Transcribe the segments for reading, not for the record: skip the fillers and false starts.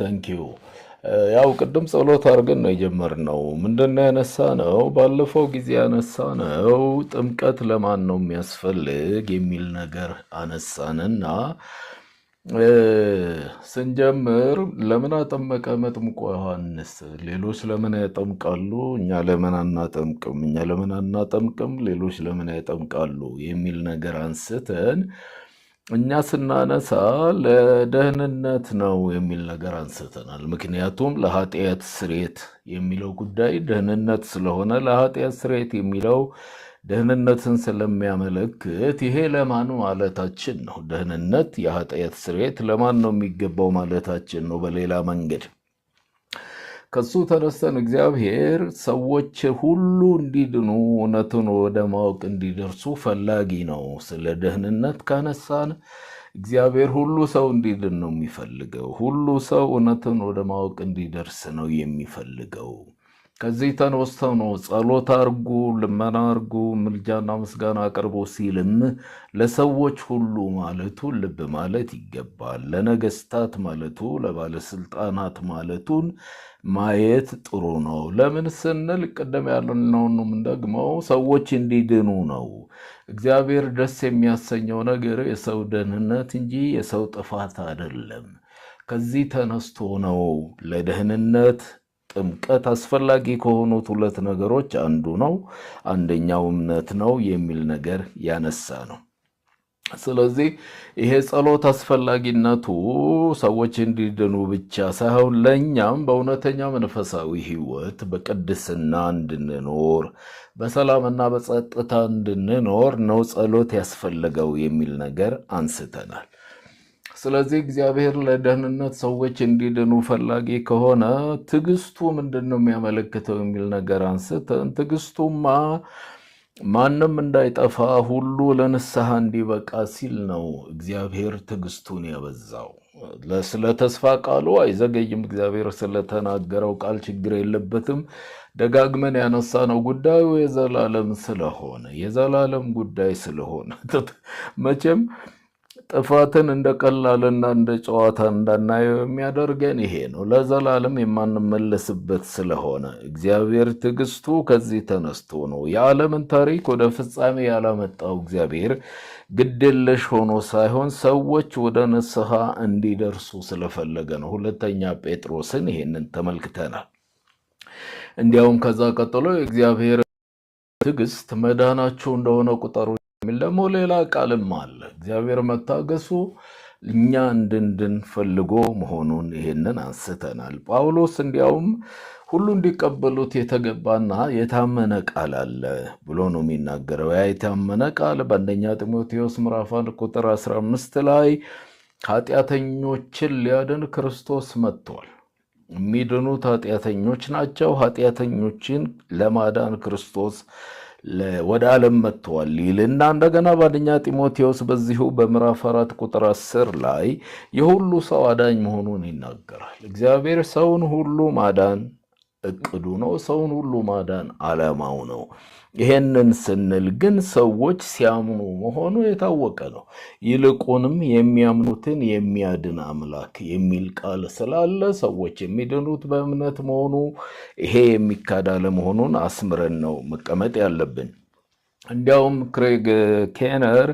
ታንኪዩ ያው ቅድም ጸሎት አድርገን ነው የጀመርነው። ምንድነው ያነሳነው? ባለፈው ጊዜ ያነሳነው ጥምቀት ለማን ነው የሚያስፈልግ የሚል ነገር አነሳንና ስንጀምር ለምን አጠመቀ መጥምቁ ዮሐንስ? ሌሎች ለምን ያጠምቃሉ? እኛ ለምን አናጠምቅም? እኛ ለምን አናጠምቅም? ሌሎች ለምን ያጠምቃሉ? የሚል ነገር አንስተን እኛ ስናነሳ ለደህንነት ነው የሚል ነገር አንስተናል። ምክንያቱም ለኃጢአት ስርየት የሚለው ጉዳይ ደህንነት ስለሆነ ለኃጢአት ስርየት የሚለው ደህንነትን ስለሚያመለክት ይሄ ለማን ማለታችን ነው። ደህንነት የኃጢአት ስርየት ለማን ነው የሚገባው ማለታችን ነው። በሌላ መንገድ ከሱ ተነስተን እግዚአብሔር ሰዎች ሁሉ እንዲድኑ እውነቱን ወደ ማወቅ እንዲደርሱ ፈላጊ ነው። ስለ ደህንነት ካነሳን እግዚአብሔር ሁሉ ሰው እንዲድን ነው የሚፈልገው። ሁሉ ሰው እውነቱን ወደ ማወቅ እንዲደርስ ነው የሚፈልገው። ከዚህ ተነስተው ነው ጸሎት አርጉ፣ ልመና አርጉ፣ ምልጃና ምስጋና አቅርቦ ሲልም ለሰዎች ሁሉ ማለቱ ልብ ማለት ይገባል። ለነገስታት ማለቱ፣ ለባለስልጣናት ማለቱን ማየት ጥሩ ነው። ለምን ስንል ቅድም ያልነው ነው የምንደግመው፣ ሰዎች እንዲድኑ ነው። እግዚአብሔር ደስ የሚያሰኘው ነገር የሰው ደህንነት እንጂ የሰው ጥፋት አይደለም። ከዚህ ተነስቶ ነው ለደህንነት ጥምቀት አስፈላጊ ከሆኑት ሁለት ነገሮች አንዱ ነው። አንደኛው እምነት ነው የሚል ነገር ያነሳ ነው። ስለዚህ ይሄ ጸሎት አስፈላጊነቱ ሰዎች እንዲድኑ ብቻ ሳይሆን ለእኛም በእውነተኛ መንፈሳዊ ሕይወት በቅድስና እንድንኖር በሰላምና በጸጥታ እንድንኖር ነው ጸሎት ያስፈልገው የሚል ነገር አንስተናል። ስለዚህ እግዚአብሔር ለደህንነት ሰዎች እንዲድኑ ፈላጊ ከሆነ ትዕግስቱ ምንድን ነው የሚያመለክተው የሚል ነገር አንስተን ትዕግስቱማ ማንም እንዳይጠፋ ሁሉ ለንስሐ እንዲበቃ ሲል ነው እግዚአብሔር ትዕግስቱን ያበዛው። ስለ ተስፋ ቃሉ አይዘገይም። እግዚአብሔር ስለተናገረው ቃል ችግር የለበትም። ደጋግመን ያነሳ ነው ጉዳዩ የዘላለም ስለሆነ የዘላለም ጉዳይ ስለሆነ መቼም ጥፋትን እንደ ቀላልና እንደ ጨዋታ እንዳናየው የሚያደርገን ይሄ ነው። ለዘላለም የማንመለስበት ስለሆነ እግዚአብሔር ትዕግስቱ ከዚህ ተነስቶ ነው። የዓለምን ታሪክ ወደ ፍጻሜ ያላመጣው እግዚአብሔር ግድየለሽ ሆኖ ሳይሆን ሰዎች ወደ ንስሐ እንዲደርሱ ስለፈለገ ነው። ሁለተኛ ጴጥሮስን ይሄንን ተመልክተናል። እንዲያውም ከዛ ቀጥሎ የእግዚአብሔር ትዕግስት መዳናችሁ እንደሆነ ቁጠሩ የሚል ደግሞ ሌላ ቃልም አለ። እግዚአብሔር መታገሱ እኛ እንድንድን ፈልጎ መሆኑን ይሄንን አንስተናል። ጳውሎስ እንዲያውም ሁሉ እንዲቀበሉት የተገባና የታመነ ቃል አለ ብሎ ነው የሚናገረው። ያ የታመነ ቃል በአንደኛ ጢሞቴዎስ ምዕራፍ 1 ቁጥር 15 ላይ ኃጢአተኞችን ሊያድን ክርስቶስ መጥቷል። የሚድኑት ኃጢአተኞች ናቸው። ኃጢአተኞችን ለማዳን ክርስቶስ ወደ ዓለም መጥተዋል ይልና እንደገና በአንደኛ ጢሞቴዎስ በዚሁ በምዕራፍ 4 ቁጥር 10 ላይ የሁሉ ሰው አዳኝ መሆኑን ይናገራል። እግዚአብሔር ሰውን ሁሉ ማዳን እቅዱ ነው። ሰውን ሁሉ ማዳን ዓላማው ነው። ይሄንን ስንል ግን ሰዎች ሲያምኑ መሆኑ የታወቀ ነው። ይልቁንም የሚያምኑትን የሚያድን አምላክ የሚል ቃል ስላለ ሰዎች የሚድኑት በእምነት መሆኑ ይሄ የሚካድ አለመሆኑን አስምረን ነው መቀመጥ ያለብን። እንዲያውም ክሬግ ኬነር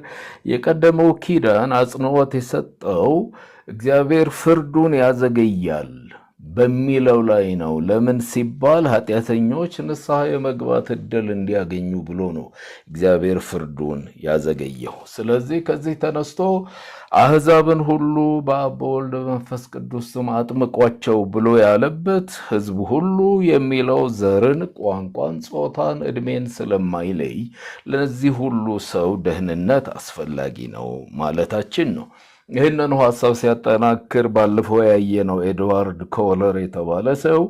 የቀደመው ኪዳን አጽንዖት የሰጠው እግዚአብሔር ፍርዱን ያዘገያል በሚለው ላይ ነው። ለምን ሲባል ኃጢአተኞች ንስሐ የመግባት ዕድል እንዲያገኙ ብሎ ነው እግዚአብሔር ፍርዱን ያዘገየው። ስለዚህ ከዚህ ተነስቶ አሕዛብን ሁሉ በአብ በወልድ በመንፈስ ቅዱስ ስም አጥምቋቸው ብሎ ያለበት ሕዝብ ሁሉ የሚለው ዘርን፣ ቋንቋን፣ ጾታን፣ ዕድሜን ስለማይለይ ለዚህ ሁሉ ሰው ደህንነት አስፈላጊ ነው ማለታችን ነው። ይህንን ሐሳብ ሲያጠናክር ባለፈው ያየነው ኤድዋርድ ኮለር የተባለ ሰው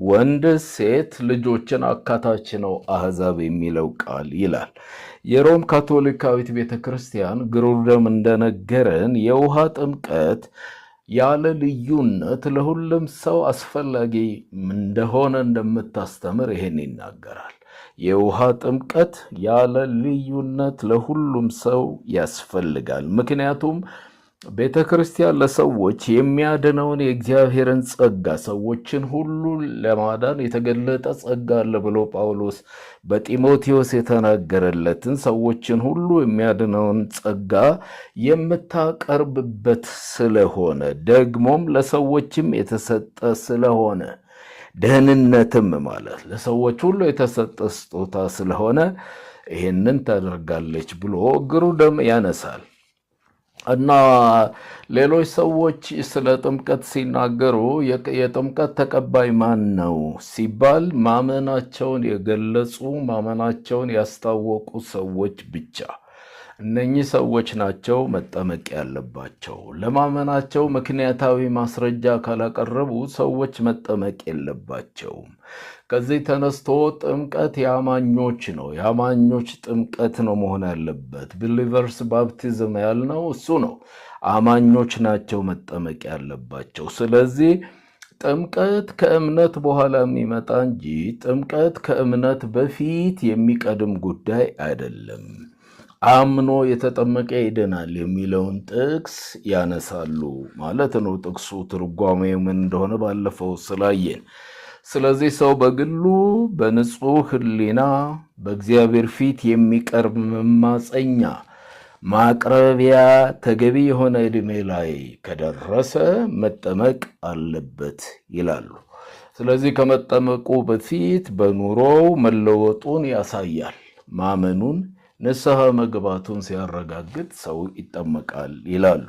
ወንድ ሴት ልጆችን አካታች ነው አሕዛብ የሚለው ቃል ይላል። የሮም ካቶሊካዊት ቤተክርስቲያን ግሩደም እንደነገረን የውሃ ጥምቀት ያለ ልዩነት ለሁሉም ሰው አስፈላጊ እንደሆነ እንደምታስተምር ይሄን ይናገራል። የውሃ ጥምቀት ያለ ልዩነት ለሁሉም ሰው ያስፈልጋል። ምክንያቱም ቤተ ክርስቲያን ለሰዎች የሚያድነውን የእግዚአብሔርን ጸጋ ሰዎችን ሁሉ ለማዳን የተገለጠ ጸጋ አለ ብሎ ጳውሎስ በጢሞቴዎስ የተናገረለትን ሰዎችን ሁሉ የሚያድነውን ጸጋ የምታቀርብበት ስለሆነ ደግሞም ለሰዎችም የተሰጠ ስለሆነ ደህንነትም ማለት ለሰዎች ሁሉ የተሰጠ ስጦታ ስለሆነ ይሄንን ታደርጋለች ብሎ እግሩ ደም ያነሳል። እና ሌሎች ሰዎች ስለ ጥምቀት ሲናገሩ የጥምቀት ተቀባይ ማን ነው ሲባል ማመናቸውን የገለጹ ማመናቸውን ያስታወቁ ሰዎች ብቻ እነኚህ ሰዎች ናቸው መጠመቅ ያለባቸው። ለማመናቸው ምክንያታዊ ማስረጃ ካላቀረቡ ሰዎች መጠመቅ የለባቸውም። ከዚህ ተነስቶ ጥምቀት የአማኞች ነው፣ የአማኞች ጥምቀት ነው መሆን ያለበት። ቢሊቨርስ ባፕቲዝም ያልነው እሱ ነው። አማኞች ናቸው መጠመቅ ያለባቸው። ስለዚህ ጥምቀት ከእምነት በኋላ የሚመጣ እንጂ ጥምቀት ከእምነት በፊት የሚቀድም ጉዳይ አይደለም። አምኖ የተጠመቀ ይድናል የሚለውን ጥቅስ ያነሳሉ ማለት ነው። ጥቅሱ ትርጓሜው ምን እንደሆነ ባለፈው ስላየን። ስለዚህ ሰው በግሉ በንጹህ ሕሊና በእግዚአብሔር ፊት የሚቀርብ መማፀኛ ማቅረቢያ ተገቢ የሆነ ዕድሜ ላይ ከደረሰ መጠመቅ አለበት ይላሉ። ስለዚህ ከመጠመቁ በፊት በኑሮው መለወጡን ያሳያል። ማመኑን ንስሐ መግባቱን ሲያረጋግጥ ሰው ይጠመቃል ይላሉ።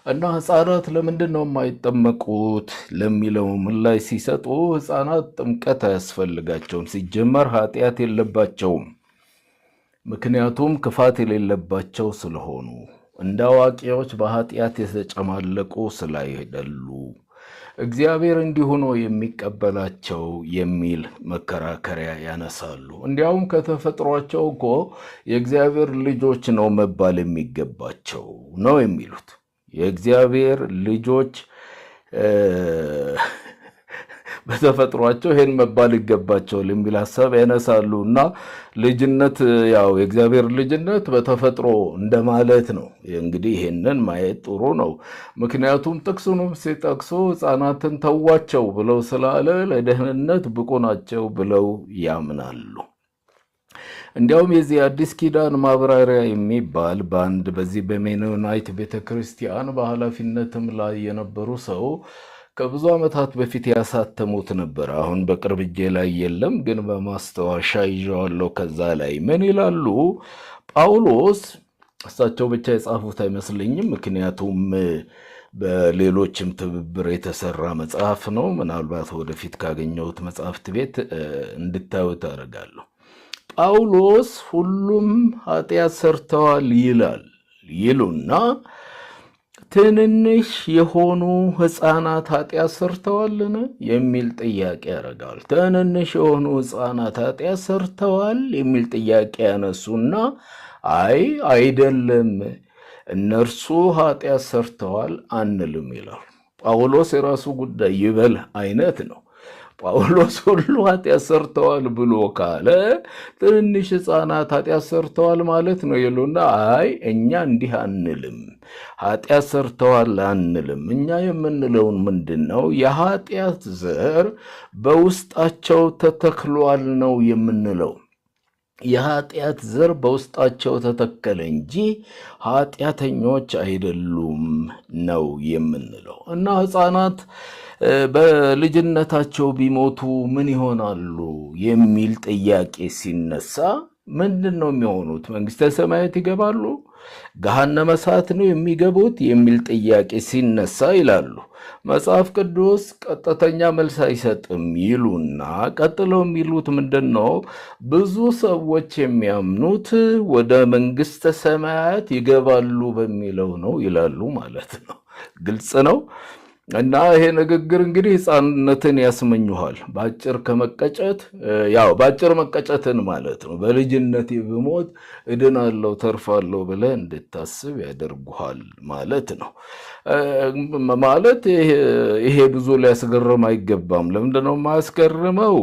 እና ሕፃናት ለምንድን ነው የማይጠመቁት ለሚለው ምላሽ ሲሰጡ ሕፃናት ጥምቀት አያስፈልጋቸውም። ሲጀመር ኃጢአት የለባቸውም። ምክንያቱም ክፋት የሌለባቸው ስለሆኑ እንደ አዋቂዎች በኃጢአት የተጨማለቁ ስላይደሉ እግዚአብሔር እንዲሁ ነው የሚቀበላቸው የሚል መከራከሪያ ያነሳሉ። እንዲያውም ከተፈጥሯቸው እኮ የእግዚአብሔር ልጆች ነው መባል የሚገባቸው ነው የሚሉት። የእግዚአብሔር ልጆች በተፈጥሯቸው ይሄን መባል ይገባቸዋል የሚል ሐሳብ ያነሳሉ። እና ልጅነት ያው የእግዚአብሔር ልጅነት በተፈጥሮ እንደማለት ነው። እንግዲህ ይሄንን ማየት ጥሩ ነው። ምክንያቱም ጥቅሱንም ሲጠቅሱ ሕፃናትን ተዋቸው ብለው ስላለ ለደህንነት ብቁ ናቸው ብለው ያምናሉ። እንዲያውም የዚህ አዲስ ኪዳን ማብራሪያ የሚባል በአንድ በዚህ በሜኖናይት ቤተክርስቲያን በኃላፊነትም ላይ የነበሩ ሰው ከብዙ ዓመታት በፊት ያሳተሙት ነበር። አሁን በቅርብ እጄ ላይ የለም፣ ግን በማስታወሻ ይዤዋለሁ። ከዛ ላይ ምን ይላሉ? ጳውሎስ እሳቸው ብቻ የጻፉት አይመስለኝም፣ ምክንያቱም በሌሎችም ትብብር የተሰራ መጽሐፍ ነው። ምናልባት ወደፊት ካገኘሁት መጽሐፍት ቤት እንድታዩት አደርጋለሁ። ጳውሎስ ሁሉም ኃጢአት ሰርተዋል ይሉና ትንንሽ የሆኑ ሕፃናት ኃጢአት ሰርተዋልን የሚል ጥያቄ ያደርጋል። ትንንሽ የሆኑ ሕፃናት ኃጢአት ሰርተዋል የሚል ጥያቄ ያነሱና አይደለም እነርሱ ኃጢአት ሰርተዋል አንልም ይላል። ጳውሎስ የራሱ ጉዳይ ይበል አይነት ነው። ጳውሎስ ሁሉ ኃጢአት ሰርተዋል ብሎ ካለ ትንንሽ ሕፃናት ኃጢአት ሰርተዋል ማለት ነው ይሉና እኛ እንዲህ አንልም፣ ኃጢአት ሰርተዋል አንልም። እኛ የምንለውን ምንድን ነው? የኃጢአት ዘር በውስጣቸው ተተክሏል ነው የምንለው። የኃጢአት ዘር በውስጣቸው ተተከለ እንጂ ኃጢአተኞች አይደሉም ነው የምንለው። እና ሕፃናት በልጅነታቸው ቢሞቱ ምን ይሆናሉ የሚል ጥያቄ ሲነሳ ምንድን ነው የሚሆኑት? መንግሥተ ሰማያት ይገባሉ? ገሃነመ እሳት ነው የሚገቡት የሚል ጥያቄ ሲነሳ ይላሉ መጽሐፍ ቅዱስ ቀጥተኛ መልስ አይሰጥም ይሉና ቀጥለው የሚሉት ምንድን ነው? ብዙ ሰዎች የሚያምኑት ወደ መንግሥተ ሰማያት ይገባሉ በሚለው ነው ይላሉ ማለት ነው። ግልጽ ነው። እና ይሄ ንግግር እንግዲህ ሕፃንነትን ያስመኙሃል። በአጭር ከመቀጨት ያው በአጭር መቀጨትን ማለት ነው። በልጅነት ብሞት እድናለሁ ተርፋለሁ ብለህ እንድታስብ ያደርጉሃል ማለት ነው። ማለት ይሄ ብዙ ሊያስገርም አይገባም። ለምንድነው የማያስገርመው?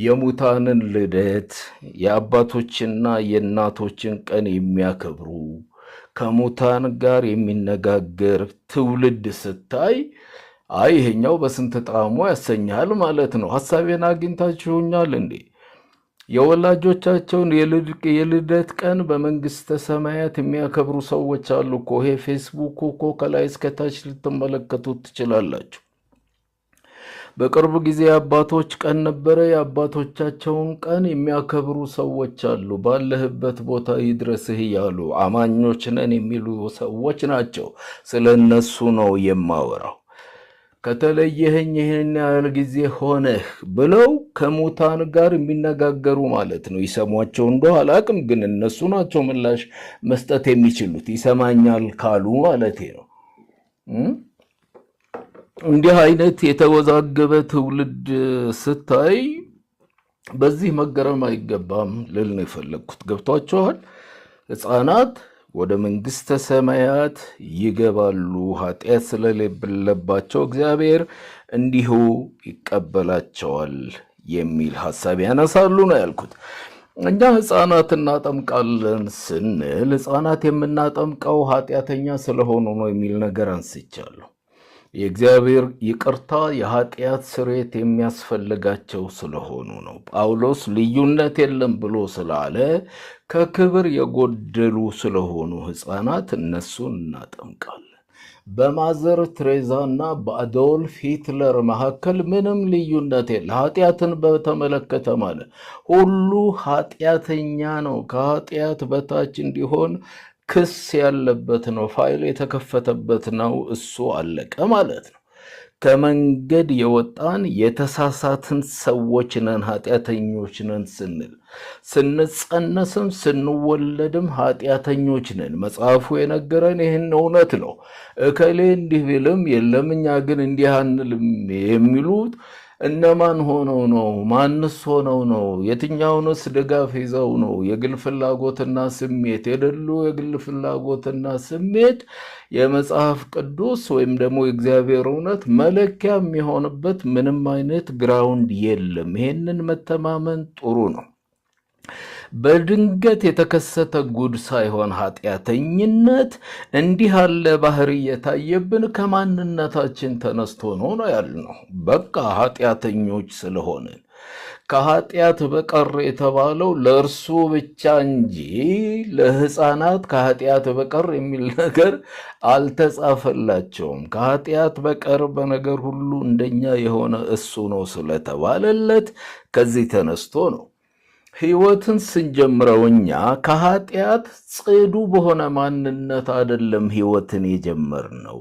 የሙታንን ልደት የአባቶችና የእናቶችን ቀን የሚያከብሩ ከሙታን ጋር የሚነጋገር ትውልድ ስታይ ይሄኛው በስንት ጣዕሙ ያሰኛል ማለት ነው። ሐሳቤን አግኝታችሁኛል እንዴ? የወላጆቻቸውን የልደት ቀን በመንግስተ ሰማያት የሚያከብሩ ሰዎች አሉ እኮ። ይሄ ፌስቡክ እኮ ከላይ እስከታች ልትመለከቱት ትችላላችሁ። በቅርብ ጊዜ የአባቶች ቀን ነበረ። የአባቶቻቸውን ቀን የሚያከብሩ ሰዎች አሉ። ባለህበት ቦታ ይድረስህ እያሉ አማኞች ነን የሚሉ ሰዎች ናቸው። ስለ እነሱ ነው የማወራው። ከተለየኸኝ ይህን ያህል ጊዜ ሆነህ ብለው ከሙታን ጋር የሚነጋገሩ ማለት ነው። ይሰሟቸው እንደው አላቅም፣ ግን እነሱ ናቸው ምላሽ መስጠት የሚችሉት ይሰማኛል ካሉ ማለት ነው። እንዲህ አይነት የተወዛገበ ትውልድ ስታይ በዚህ መገረም አይገባም ልል ነው የፈለግኩት። ገብቷችኋል? ሕፃናት ወደ መንግስተ ሰማያት ይገባሉ፣ ኃጢአት ስለሌለባቸው እግዚአብሔር እንዲሁ ይቀበላቸዋል የሚል ሐሳብ ያነሳሉ ነው ያልኩት። እኛ ሕፃናት እናጠምቃለን ስንል ሕፃናት የምናጠምቀው ኃጢአተኛ ስለሆኑ ነው የሚል ነገር አንስቻለሁ። የእግዚአብሔር ይቅርታ የኃጢአት ስርየት የሚያስፈልጋቸው ስለሆኑ ነው። ጳውሎስ ልዩነት የለም ብሎ ስላለ ከክብር የጎደሉ ስለሆኑ ሕፃናት እነሱን እናጠምቃለን። በማዘር ትሬዛና በአዶልፍ ሂትለር መካከል ምንም ልዩነት የለ። ኃጢአትን በተመለከተ ማለት ሁሉ ኃጢአተኛ ነው፣ ከኃጢአት በታች እንዲሆን ክስ ያለበት ነው፣ ፋይል የተከፈተበት ነው። እሱ አለቀ ማለት ነው። ከመንገድ የወጣን የተሳሳትን ሰዎች ነን፣ ኃጢአተኞች ነን ስንል ስንጸነስም ስንወለድም ኃጢአተኞች ነን። መጽሐፉ የነገረን ይህን እውነት ነው። እከሌ እንዲህ ቢልም የለም እኛ ግን እንዲህ አንልም የሚሉት እነማን ሆነው ነው? ማንስ ሆነው ነው? የትኛውንስ ድጋፍ ይዘው ነው? የግል ፍላጎትና ስሜት የደሉ የግል ፍላጎትና ስሜት የመጽሐፍ ቅዱስ ወይም ደግሞ የእግዚአብሔር እውነት መለኪያ የሚሆንበት ምንም አይነት ግራውንድ የለም። ይሄንን መተማመን ጥሩ ነው። በድንገት የተከሰተ ጉድ ሳይሆን ኃጢአተኝነት እንዲህ ያለ ባህሪ የታየብን ከማንነታችን ተነስቶ ነው ያልነው። በቃ ኃጢአተኞች ስለሆንን ከኃጢአት በቀር የተባለው ለእርሱ ብቻ እንጂ ለሕፃናት ከኃጢአት በቀር የሚል ነገር አልተጻፈላቸውም። ከኃጢአት በቀር በነገር ሁሉ እንደኛ የሆነ እሱ ነው ስለተባለለት ከዚህ ተነስቶ ነው። ሕይወትን ስንጀምረው እኛ ከኃጢአት ጽዱ በሆነ ማንነት አይደለም ሕይወትን የጀመርነው።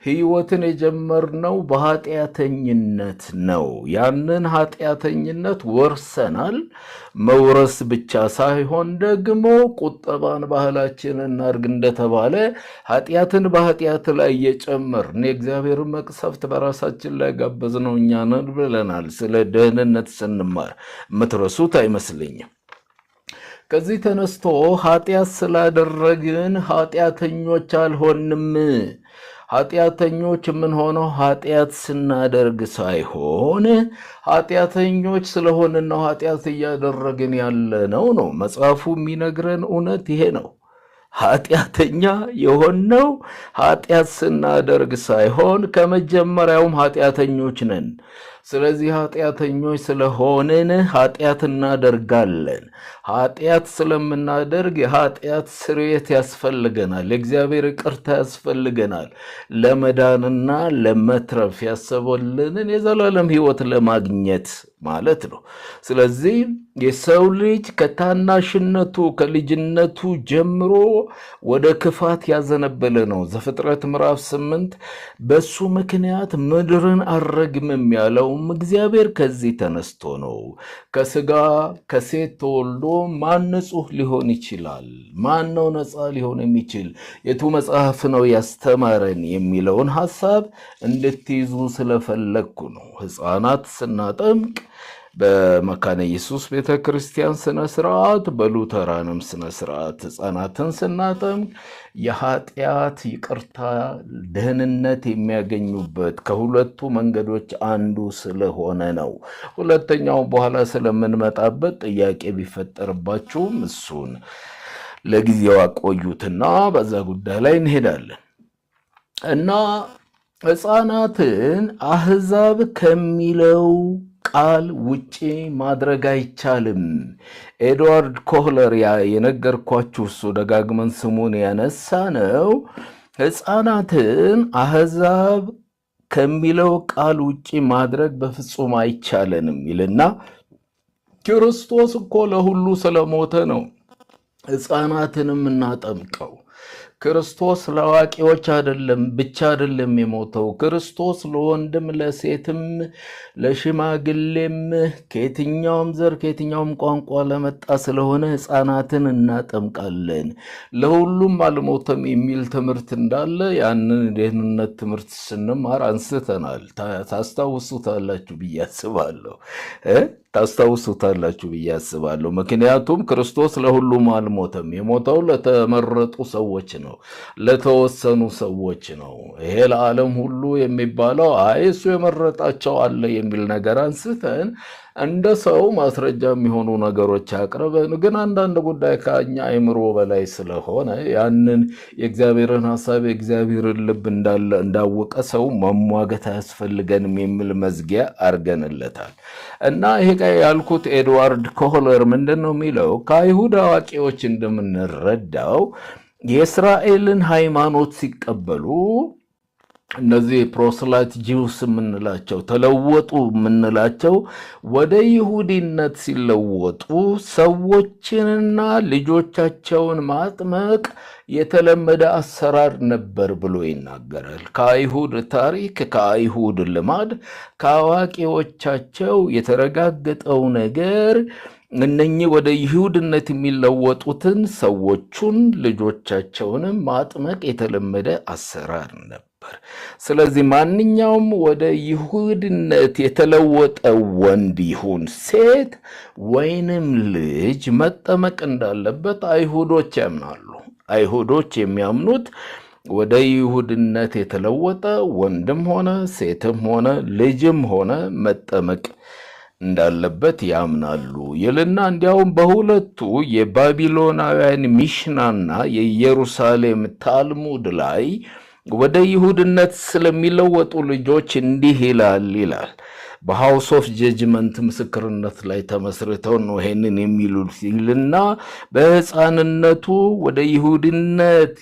ሕይወትን የጀመርነው በኃጢአተኝነት ነው። ያንን ኃጢአተኝነት ወርሰናል። መውረስ ብቻ ሳይሆን ደግሞ ቁጠባን ባህላችን እናድርግ እንደተባለ ኃጢአትን በኃጢአት ላይ እየጨመርን የእግዚአብሔር መቅሰፍት በራሳችን ላይ ጋበዝነው እኛ ነን ብለናል። ስለ ደህንነት ስንማር የምትረሱት አይመስልኝም። ከዚህ ተነስቶ ኃጢአት ስላደረግን ኃጢአተኞች አልሆንም። ኃጢአተኞች የምንሆነው ኃጢአት ስናደርግ ሳይሆን ኃጢአተኞች ስለሆንን ነው ኃጢአት እያደረግን ያለነው ነው። መጽሐፉ የሚነግረን እውነት ይሄ ነው። ኃጢአተኛ የሆነው ኃጢአት ስናደርግ ሳይሆን ከመጀመሪያውም ኃጢአተኞች ነን። ስለዚህ ኃጢአተኞች ስለሆንን ኃጢአት እናደርጋለን። ኃጢአት ስለምናደርግ የኃጢአት ስርየት ያስፈልገናል። የእግዚአብሔር ይቅርታ ያስፈልገናል። ለመዳንና ለመትረፍ ያሰበልንን የዘላለም ሕይወት ለማግኘት ማለት ነው። ስለዚህ የሰው ልጅ ከታናሽነቱ ከልጅነቱ ጀምሮ ወደ ክፋት ያዘነበለ ነው። ዘፍጥረት ምዕራፍ 8 በሱ ምክንያት ምድርን አልረግምም ያለው እግዚአብሔር ከዚህ ተነስቶ ነው። ከስጋ ከሴት ተወልዶ ማን ንጹሕ ሊሆን ይችላል? ማን ነው ነፃ ሊሆን የሚችል? የቱ መጽሐፍ ነው ያስተማረን የሚለውን ሐሳብ እንድትይዙ ስለፈለግኩ ነው። ሕፃናት ስናጠምቅ በመካነ ኢየሱስ ቤተ ክርስቲያን ስነ ስርዓት፣ በሉተራንም ስነ ስርዓት ሕፃናትን ስናጠምቅ የኃጢአት ይቅርታ ደህንነት የሚያገኙበት ከሁለቱ መንገዶች አንዱ ስለሆነ ነው። ሁለተኛው በኋላ ስለምንመጣበት ጥያቄ ቢፈጠርባችሁም እሱን ለጊዜው አቆዩትና በዛ ጉዳይ ላይ እንሄዳለን እና ሕፃናትን አሕዛብ ከሚለው ቃል ውጪ ማድረግ አይቻልም። ኤድዋርድ ኮህለር የነገርኳችሁ እሱ ደጋግመን ስሙን ያነሳ ነው። ሕፃናትን አሕዛብ ከሚለው ቃል ውጪ ማድረግ በፍጹም አይቻለንም ይልና ክርስቶስ እኮ ለሁሉ ስለሞተ ነው ሕፃናትንም እናጠምቀው። ክርስቶስ ለአዋቂዎች ብቻ አይደለም የሞተው። ክርስቶስ ለወንድም ለሴትም ለሽማግሌም ከየትኛውም ዘር ከየትኛውም ቋንቋ ለመጣ ስለሆነ ሕፃናትን እናጠምቃለን። ለሁሉም አልሞተም የሚል ትምህርት እንዳለ ያንን የደህንነት ትምህርት ስንማር አንስተናል። ታስታውሱታላችሁ ብዬ አስባለሁ። ምክንያቱም ክርስቶስ ለሁሉም አልሞተም። የሞተው ለተመረጡ ሰዎች ነው፣ ለተወሰኑ ሰዎች ነው። ይሄ ለዓለም ሁሉ የሚባለው እሱ የመረጣቸው አለ የሚል ነገር አንስተን እንደ ሰው ማስረጃ የሚሆኑ ነገሮች አቅርበን፣ ግን አንዳንድ ጉዳይ ከኛ አእምሮ በላይ ስለሆነ ያንን የእግዚአብሔርን ሐሳብ የእግዚአብሔርን ልብ እንዳወቀ ሰው መሟገት አያስፈልገንም የሚል መዝጊያ አርገንለታል። እና ይሄ ያልኩት ኤድዋርድ ኮህለር ምንድን ነው የሚለው? ከአይሁድ አዋቂዎች እንደምንረዳው የእስራኤልን ሃይማኖት ሲቀበሉ እነዚህ ፕሮስላይት ጂውስ የምንላቸው ተለወጡ የምንላቸው ወደ ይሁዲነት ሲለወጡ ሰዎችንና ልጆቻቸውን ማጥመቅ የተለመደ አሰራር ነበር ብሎ ይናገራል። ከአይሁድ ታሪክ፣ ከአይሁድ ልማድ፣ ከአዋቂዎቻቸው የተረጋገጠው ነገር እነኚህ ወደ ይሁድነት የሚለወጡትን ሰዎቹን ልጆቻቸውንም ማጥመቅ የተለመደ አሰራር ነበር። ስለዚህ ማንኛውም ወደ ይሁድነት የተለወጠ ወንድ ይሁን ሴት ወይንም ልጅ መጠመቅ እንዳለበት አይሁዶች ያምናሉ። አይሁዶች የሚያምኑት ወደ ይሁድነት የተለወጠ ወንድም ሆነ ሴትም ሆነ ልጅም ሆነ መጠመቅ እንዳለበት ያምናሉ ይልና እንዲያውም በሁለቱ የባቢሎናውያን ሚሽናና የኢየሩሳሌም ታልሙድ ላይ ወደ ይሁድነት ስለሚለወጡ ልጆች እንዲህ ይላል። በሃውስ ኦፍ ጀጅመንት ምስክርነት ላይ ተመስርተው ነው ይሄንን የሚሉት ሲልና በሕፃንነቱ ወደ ይሁድነት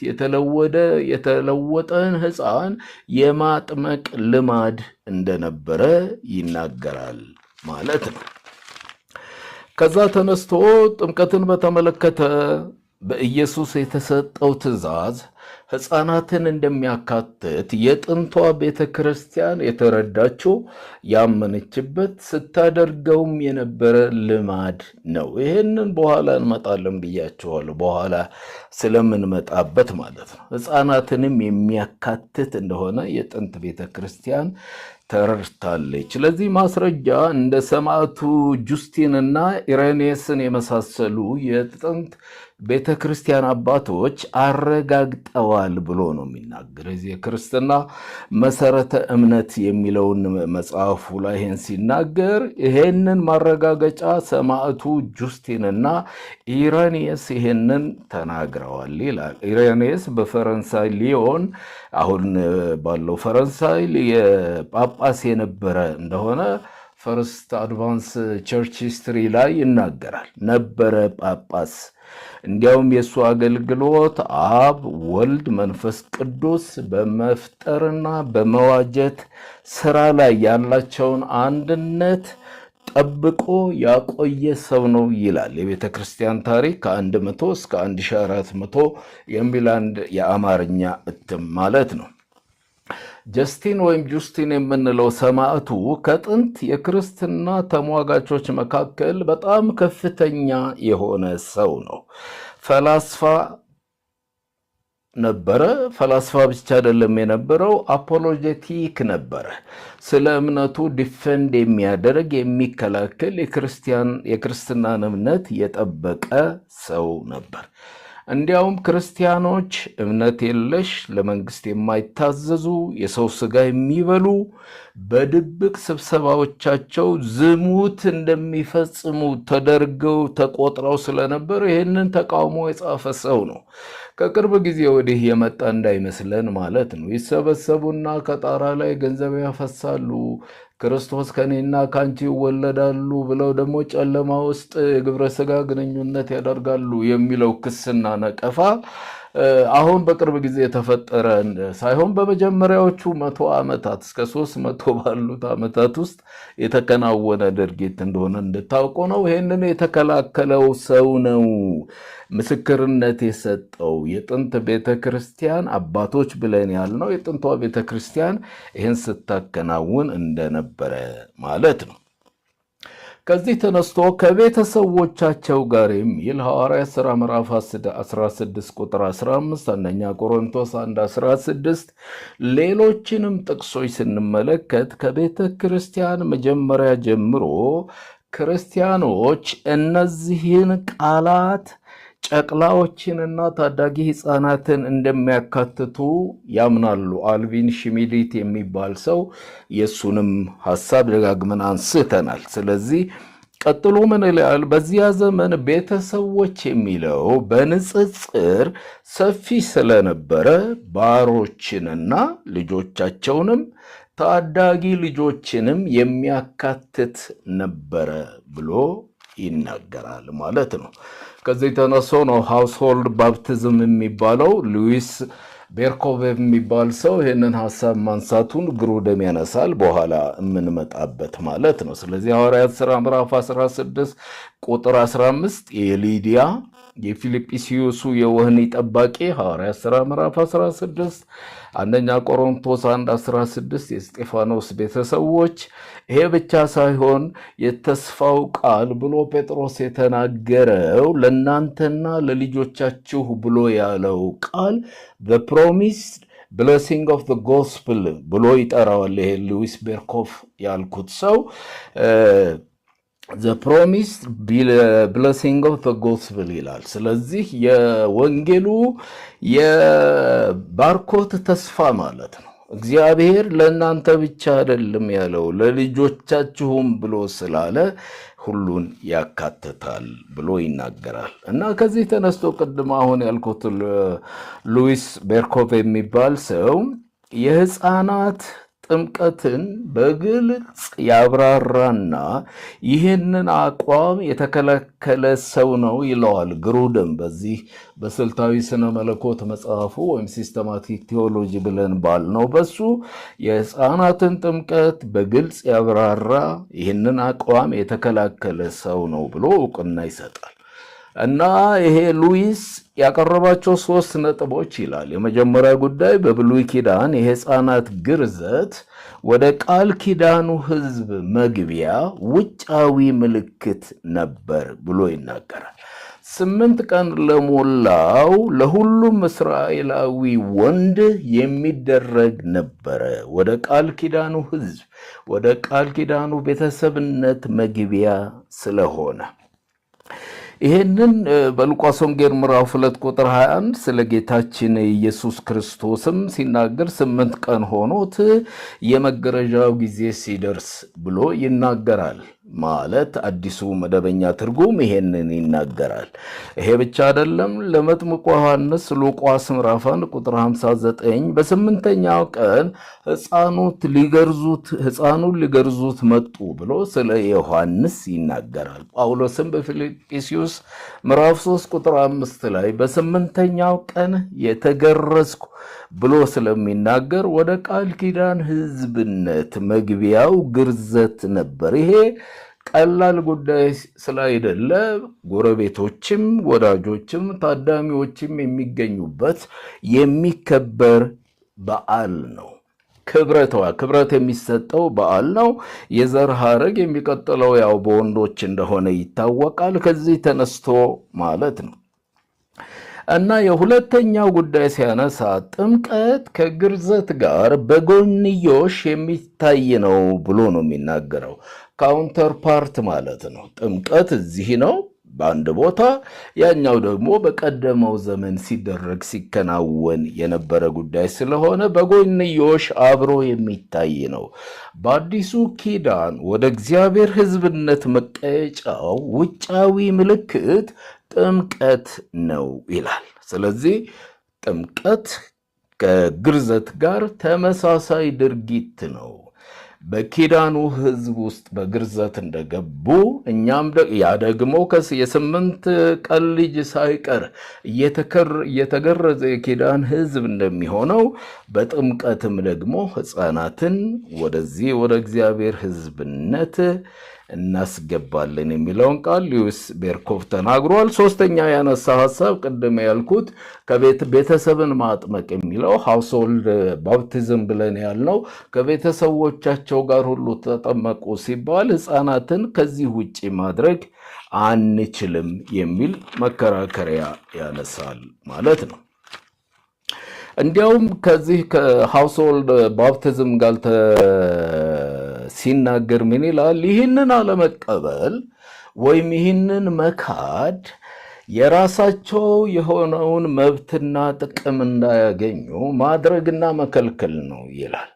የተለወጠን ሕፃን የማጥመቅ ልማድ እንደነበረ ይናገራል ማለት ነው። ከዛ ተነስቶ ጥምቀትን በተመለከተ በኢየሱስ የተሰጠው ትእዛዝ ሕፃናትን እንደሚያካትት የጥንቷ ቤተ ክርስቲያን የተረዳችው ያመነችበት ስታደርገውም የነበረ ልማድ ነው። ይህንን በኋላ እንመጣለን ብያቸዋለሁ፣ በኋላ ስለምንመጣበት ማለት ነው። ሕፃናትንም የሚያካትት እንደሆነ የጥንት ቤተ ክርስቲያን ተረድታለች። ስለዚህ ማስረጃ እንደ ሰማዕቱ ጁስቲንና ኢሬኔስን የመሳሰሉ የጥንት ቤተ ክርስቲያን አባቶች አረጋግጠዋል ብሎ ነው የሚናገር። እዚህ የክርስትና መሰረተ እምነት የሚለውን መጽሐፉ ላይ ይህን ሲናገር ይሄንን ማረጋገጫ ሰማዕቱ ጁስቲንና ኢሬኔስ ይሄንን ተናግረዋል ይላል። ኢሬኔስ በፈረንሳይ ሊዮን አሁን ባለው ፈረንሳይ የጳጳስ የነበረ እንደሆነ ፈርስት አድቫንስ ቸርች ሂስትሪ ላይ ይናገራል። ነበረ ጳጳስ። እንዲያውም የእሱ አገልግሎት አብ፣ ወልድ፣ መንፈስ ቅዱስ በመፍጠርና በመዋጀት ስራ ላይ ያላቸውን አንድነት ጠብቆ ያቆየ ሰው ነው ይላል የቤተ ክርስቲያን ታሪክ ከ100 እስከ 1400 የሚል አንድ የአማርኛ እትም ማለት ነው። ጀስቲን ወይም ጁስቲን የምንለው ሰማዕቱ ከጥንት የክርስትና ተሟጋቾች መካከል በጣም ከፍተኛ የሆነ ሰው ነው። ፈላስፋ ነበረ። ፈላስፋ ብቻ አይደለም የነበረው፣ አፖሎጀቲክ ነበረ። ስለ እምነቱ ዲፌንድ የሚያደርግ የሚከላከል የክርስትናን እምነት የጠበቀ ሰው ነበር። እንዲያውም ክርስቲያኖች እምነት የለሽ፣ ለመንግስት የማይታዘዙ፣ የሰው ስጋ የሚበሉ፣ በድብቅ ስብሰባዎቻቸው ዝሙት እንደሚፈጽሙ ተደርገው ተቆጥረው ስለነበር ይህንን ተቃውሞ የጻፈ ሰው ነው። ከቅርብ ጊዜ ወዲህ የመጣ እንዳይመስለን ማለት ነው። ይሰበሰቡና ከጣራ ላይ ገንዘብ ያፈሳሉ፣ ክርስቶስ ከኔና ከአንቺ ይወለዳሉ ብለው ደግሞ ጨለማ ውስጥ የግብረ ስጋ ግንኙነት ያደርጋሉ የሚለው ክስና ነቀፋ አሁን በቅርብ ጊዜ የተፈጠረ ሳይሆን በመጀመሪያዎቹ 100 ዓመታት እስከ 300 ባሉት ዓመታት ውስጥ የተከናወነ ድርጊት እንደሆነ እንድታውቁ ነው። ይህንን የተከላከለው ሰው ነው ምስክርነት የሰጠው። የጥንት ቤተክርስቲያን አባቶች ብለን ያልነው የጥንቷ ቤተክርስቲያን ይህን ስታከናውን እንደነበረ ማለት ነው። ከዚህ ተነስቶ ከቤተሰቦቻቸው ጋር የሚል ሐዋርያት ሥራ ምዕራፍ 16 ቁጥር 15፣ አንደኛ ቆሮንቶስ 1:16 ሌሎችንም ጥቅሶች ስንመለከት ከቤተ ክርስቲያን መጀመሪያ ጀምሮ ክርስቲያኖች እነዚህን ቃላት ጨቅላዎችንና ታዳጊ ሕፃናትን እንደሚያካትቱ ያምናሉ። አልቪን ሽሚዲት የሚባል ሰው የእሱንም ሐሳብ ደጋግመን አንስተናል። ስለዚህ ቀጥሎ ምን ይላል? በዚያ ዘመን ቤተሰቦች የሚለው በንጽጽር ሰፊ ስለነበረ ባሮችንና ልጆቻቸውንም ታዳጊ ልጆችንም የሚያካትት ነበረ ብሎ ይናገራል ማለት ነው። ከዚህ ተነሶ ነው ሃውስሆልድ ባፕቲዝም የሚባለው። ሉዊስ ቤርኮቭ የሚባል ሰው ይህንን ሐሳብ ማንሳቱን ግሩደም ያነሳል፣ በኋላ የምንመጣበት ማለት ነው። ስለዚህ ሐዋርያት ሥራ ምዕራፍ 16 ቁጥር 15 የሊዲያ የፊልጵስዩሱ የወህኒ ጠባቂ፣ ሐዋርያት ሥራ ምዕራፍ 16 አንደኛ ቆሮንቶስ 1:16 የስጢፋኖስ ቤተሰቦች። ይሄ ብቻ ሳይሆን የተስፋው ቃል ብሎ ጴጥሮስ የተናገረው ለእናንተና ለልጆቻችሁ ብሎ ያለው ቃል the promised blessing of the gospel ብሎ ይጠራዋል። ይሄ ሉዊስ ቤርኮፍ ያልኩት ሰው the promised blessing of the gospel ይላል። ስለዚህ የወንጌሉ የባርኮት ተስፋ ማለት ነው። እግዚአብሔር ለእናንተ ብቻ አይደለም ያለው ለልጆቻችሁም ብሎ ስላለ ሁሉን ያካትታል ብሎ ይናገራል። እና ከዚህ ተነስቶ ቅድም አሁን ያልኩት ሉዊስ ቤርኮቭ የሚባል ሰው የሕፃናት ጥምቀትን በግልጽ ያብራራና ይህንን አቋም የተከለከለ ሰው ነው ይለዋል ግሩደም በዚህ በስልታዊ ስነ መለኮት መጽሐፉ ወይም ሲስተማቲክ ቴዎሎጂ ብለን ባልነው በሱ የሕፃናትን ጥምቀት በግልጽ ያብራራ ይህንን አቋም የተከላከለ ሰው ነው ብሎ እውቅና ይሰጣል። እና ይሄ ሉዊስ ያቀረባቸው 3 ነጥቦች ይላል። የመጀመሪያ ጉዳይ በብሉይ ኪዳን የሕፃናት ግርዘት ወደ ቃል ኪዳኑ ሕዝብ መግቢያ ውጫዊ ምልክት ነበር ብሎ ይናገራል። 8 ቀን ለሞላው ለሁሉም እስራኤላዊ ወንድ የሚደረግ ነበረ። ወደ ቃል ኪዳኑ ሕዝብ ወደ ቃል ኪዳኑ ቤተሰብነት መግቢያ ስለሆነ ይህንን በሉቃስ ወንጌል ምዕራፍ 2 ቁጥር 21 ስለ ጌታችን ኢየሱስ ክርስቶስም ሲናገር 8 ቀን ሆኖት የመገረዣው ጊዜ ሲደርስ ብሎ ይናገራል። ማለት አዲሱ መደበኛ ትርጉም ይሄንን ይናገራል። ይሄ ብቻ አይደለም። ለመጥምቁ ዮሐንስ ሉቃስ ምዕራፍ 1 ቁጥር 59 በ8ኛው ቀን ሕፃኑን ሊገርዙት መጡ ብሎ ስለ ዮሐንስ ይናገራል። ጳውሎስም በፊልጵስዩስ ምዕራፍ 3 ቁጥር 5 ላይ በ8ኛው ቀን የተገረዝኩ ብሎ ስለሚናገር ወደ ቃል ኪዳን ሕዝብነት መግቢያው ግርዘት ነበር። ይሄ ቀላል ጉዳይ ስላይደለ ጎረቤቶችም ወዳጆችም ታዳሚዎችም የሚገኙበት የሚከበር በዓል ነው። ክብረት የሚሰጠው በዓል ነው። የዘር ሐረግ የሚቀጥለው ያው በወንዶች እንደሆነ ይታወቃል። ከዚህ ተነስቶ ማለት ነው እና የሁለተኛው ጉዳይ ሲያነሳ ጥምቀት ከግርዘት ጋር በጎንዮሽ የሚታይ ነው ብሎ ነው የሚናገረው። ካውንተር ፓርት ማለት ነው። ጥምቀት እዚህ ነው፣ በአንድ ቦታ፣ ያኛው ደግሞ በቀደመው ዘመን ሲደረግ ሲከናወን የነበረ ጉዳይ ስለሆነ በጎንዮሽ አብሮ የሚታይ ነው። በአዲሱ ኪዳን ወደ እግዚአብሔር ሕዝብነት መቀየጫው ውጫዊ ምልክት ጥምቀት ነው ይላል። ስለዚህ ጥምቀት ከግርዘት ጋር ተመሳሳይ ድርጊት ነው። በኪዳኑ ሕዝብ ውስጥ በግርዘት እንደገቡ እኛም ያ ደግሞ የ8 ቀን ልጅ ሳይቀር እየተገረዘ የኪዳን ሕዝብ እንደሚሆነው በጥምቀትም ደግሞ ሕፃናትን ወደዚህ ወደ እግዚአብሔር ሕዝብነት እናስገባለን የሚለውን ቃል ሉዊስ ቤርኮፍ ተናግሯል። ሶስተኛ ያነሳ ሐሳብ ቅድም ያልኩት ቤተሰብን ማጥመቅ የሚለው ሃውስሆልድ ባፕቲዝም ብለን ያልነው ከቤተሰቦቻቸው ጋር ሁሉ ተጠመቁ ሲባል ሕፃናትን ከዚህ ውጪ ማድረግ አንችልም የሚል መከራከሪያ ያነሳል ማለት ነው። እንዲያውም ከዚህ ከሃውስሆልድ ባፕቲዝም ጋር ሲናገር ምን ይላል? ይህንን አለመቀበል ወይም ይህንን መካድ የራሳቸው የሆነውን መብትና ጥቅም እንዳያገኙ ማድረግና መከልከል ነው ይላል።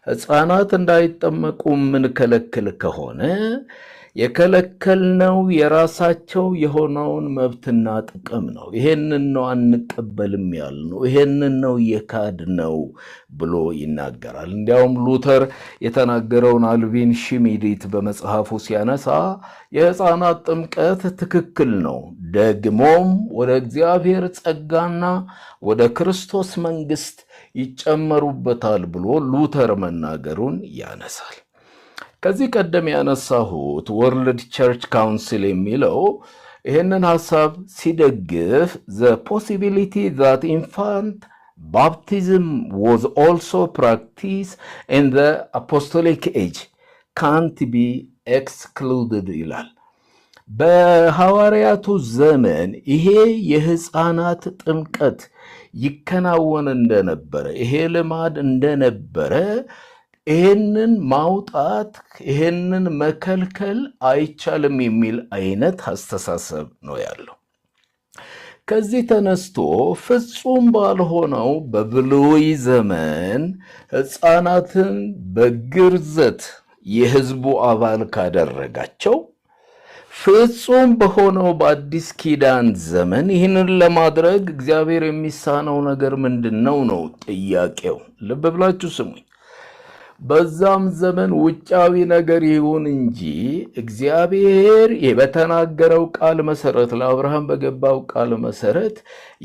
ሕፃናት እንዳይጠመቁ የምንከለክል ከሆነ የከለከልነው የራሳቸው የሆነውን መብትና ጥቅም ነው። ይሄንን ነው አንቀበልም ያልነው፣ ይሄንን ነው የካድነው ብሎ ይናገራል። እንዲያውም ሉተር የተናገረውን አልቪን ሽሚዲት በመጽሐፉ ሲያነሳ የሕፃናት ጥምቀት ትክክል ነው፣ ደግሞም ወደ እግዚአብሔር ጸጋና ወደ ክርስቶስ መንግሥት ይጨመሩበታል ብሎ ሉተር መናገሩን ያነሳል። ከዚህ ቀደም ያነሳሁት ወርልድ ቸርች ካውንስል የሚለው ይህንን ሐሳብ ሲደግፍ the possibility that infant baptism was also practiced in the apostolic age can't be excluded ይላል። በሐዋርያቱ ዘመን ይሄ የሕፃናት ጥምቀት ይከናወን እንደነበረ፣ ይሄ ልማድ እንደነበረ ይሄንን ማውጣት ይሄንን መከልከል አይቻልም የሚል አይነት አስተሳሰብ ነው ያለው። ከዚህ ተነስቶ ፍጹም ባልሆነው በብሉይ ዘመን ሕፃናትን በግርዘት የሕዝቡ አባል ካደረጋቸው ፍጹም በሆነው በአዲስ ኪዳን ዘመን ይህንን ለማድረግ እግዚአብሔር የሚሳነው ነገር ምንድን ነው ነው ጥያቄው። ልብ ብላችሁ ስሙኝ። በዛም ዘመን ውጫዊ ነገር ይሁን እንጂ እግዚአብሔር በተናገረው ቃል መሰረት ለአብርሃም በገባው ቃል መሰረት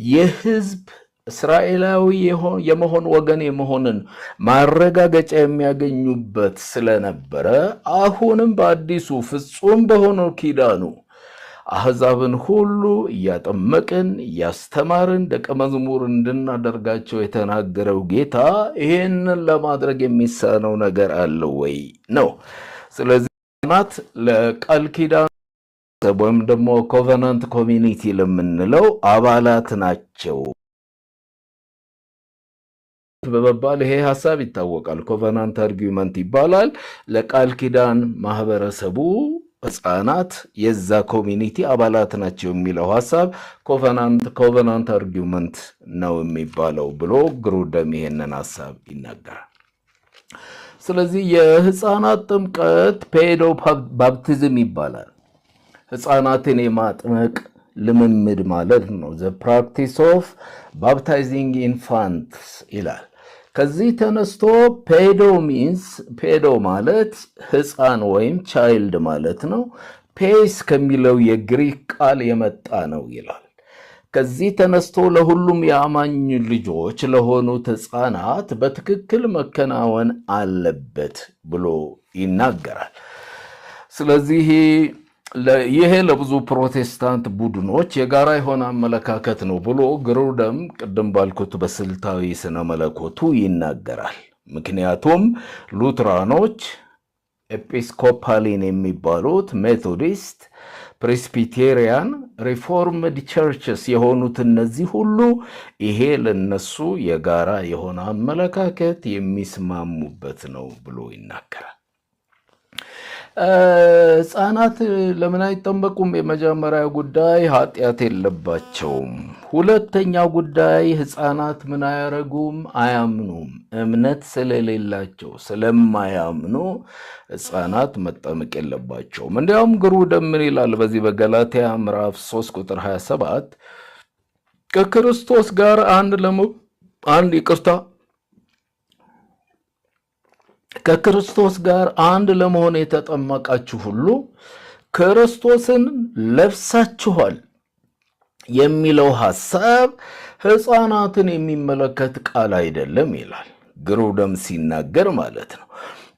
የሕዝብ እስራኤላዊ የመሆን ወገን የመሆንን ማረጋገጫ የሚያገኙበት ስለነበረ አሁንም በአዲሱ ፍጹም በሆነው ኪዳኑ አሕዛብን ሁሉ እያጠመቅን እያስተማርን ደቀ መዝሙር እንድናደርጋቸው የተናገረው ጌታ ይህንን ለማድረግ የሚሳነው ነገር አለው ወይ ነው። ስለዚህ ናት ለቃል ኪዳን ወይም ደግሞ ኮቨናንት ኮሚኒቲ ለምንለው አባላት ናቸው በመባል ይሄ ሐሳብ ይታወቃል። ኮቨናንት አርጊውመንት ይባላል። ለቃል ኪዳን ማህበረሰቡ ሕፃናት የዛ ኮሚኒቲ አባላት ናቸው የሚለው ሐሳብ ኮቨናንት አርጊውመንት ነው የሚባለው ብሎ ግሩደም ይሄንን ሐሳብ ይናገራል። ስለዚህ የሕፃናት ጥምቀት ፔዶ ባፕቲዝም ይባላል። ሕፃናትን የማጥመቅ ልምምድ ማለት ነው። the practice of baptizing infants ይላል። ከዚህ ተነስቶ ፔዶ ማለት ሕፃን ወይም ቻይልድ ማለት ነው። ፔስ ከሚለው የግሪክ ቃል የመጣ ነው ይላል። ከዚህ ተነስቶ ለሁሉም የአማኝ ልጆች ለሆኑት ሕፃናት በትክክል መከናወን አለበት ብሎ ይናገራል። ስለዚህ ይሄ ለብዙ ፕሮቴስታንት ቡድኖች የጋራ የሆነ አመለካከት ነው ብሎ ግሩደም ቅድም ባልኩት በስልታዊ ስነ መለኮቱ ይናገራል። ምክንያቱም ሉትራኖች፣ ኤጲስኮፓሊን የሚባሉት፣ ሜቶዲስት፣ ፕሬስቢቴሪያን፣ ሪፎርምድ ቸርችስ የሆኑት እነዚህ ሁሉ ይሄ ለነሱ የጋራ የሆነ አመለካከት የሚስማሙበት ነው ብሎ ይናገራል። ሕፃናት ለምን አይጠመቁም? የመጀመሪያ ጉዳይ ኃጢአት የለባቸውም። ሁለተኛ ጉዳይ ሕፃናት ምን አያረጉም? አያምኑም። እምነት ስለሌላቸው ስለማያምኑ ሕፃናት መጠመቅ የለባቸውም። እንዲያውም ግሩደም ምን ይላል? በዚህ በገላትያ ምዕራፍ 3 ቁጥር 27 ከክርስቶስ ጋር ከክርስቶስ ጋር አንድ ለመሆን የተጠመቃችሁ ሁሉ ክርስቶስን ለብሳችኋል የሚለው ሐሳብ ሕፃናትን የሚመለከት ቃል አይደለም ይላል ግሩደም ሲናገር ማለት ነው።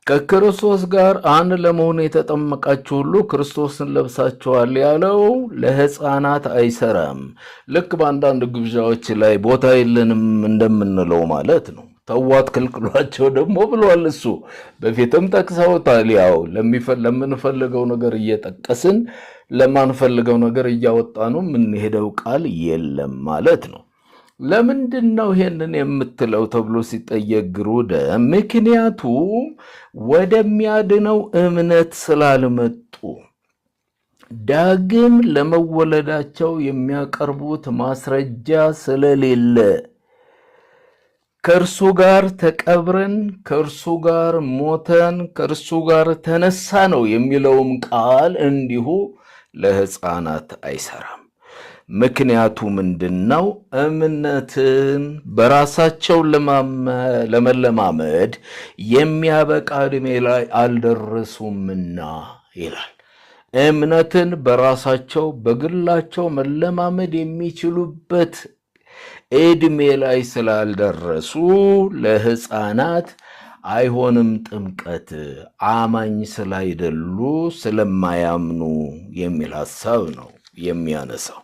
ከክርስቶስ ጋር አንድ ለመሆን የተጠመቃችሁ ሁሉ ክርስቶስን ለብሳችኋል ያለው ለሕፃናት አይሰራም። ልክ በአንዳንድ ግብዣዎች ላይ ቦታ የለንም እንደምንለው ማለት ነው። ተዋት ክልክሏቸው ደግሞ ብሏል። እሱ በፊትም ጠቅሰውታል። ያው ለምንፈልገው ነገር እየጠቀስን ለማንፈልገው ነገር እያወጣኑ የምንሄደው ቃል የለም ማለት ነው። ለምንድን ነው ይሄንን የምትለው ተብሎ ሲጠየቅ ግሩደም ምክንያቱም ወደሚያድነው እምነት ስላልመጡ ዳግም ለመወለዳቸው የሚያቀርቡት ማስረጃ ስለሌለ ከእርሱ ጋር ተቀብረን ከእርሱ ጋር ሞተን ከእርሱ ጋር ተነሳ ነው የሚለውም ቃል እንዲሁ ለሕፃናት አይሰራም። ምክንያቱ ምንድነው? እምነትን በራሳቸው ለመለማመድ የሚያበቃ ዕድሜ ላይ አልደረሱምና ይላል። እምነትን በራሳቸው በግላቸው መለማመድ የሚችሉበት ዕድሜ ላይ ስላልደረሱ ለሕፃናት አይሆንም ጥምቀት፣ አማኝ ስላይደሉ ስለማያምኑ የሚል ሐሳብ ነው የሚያነሳው።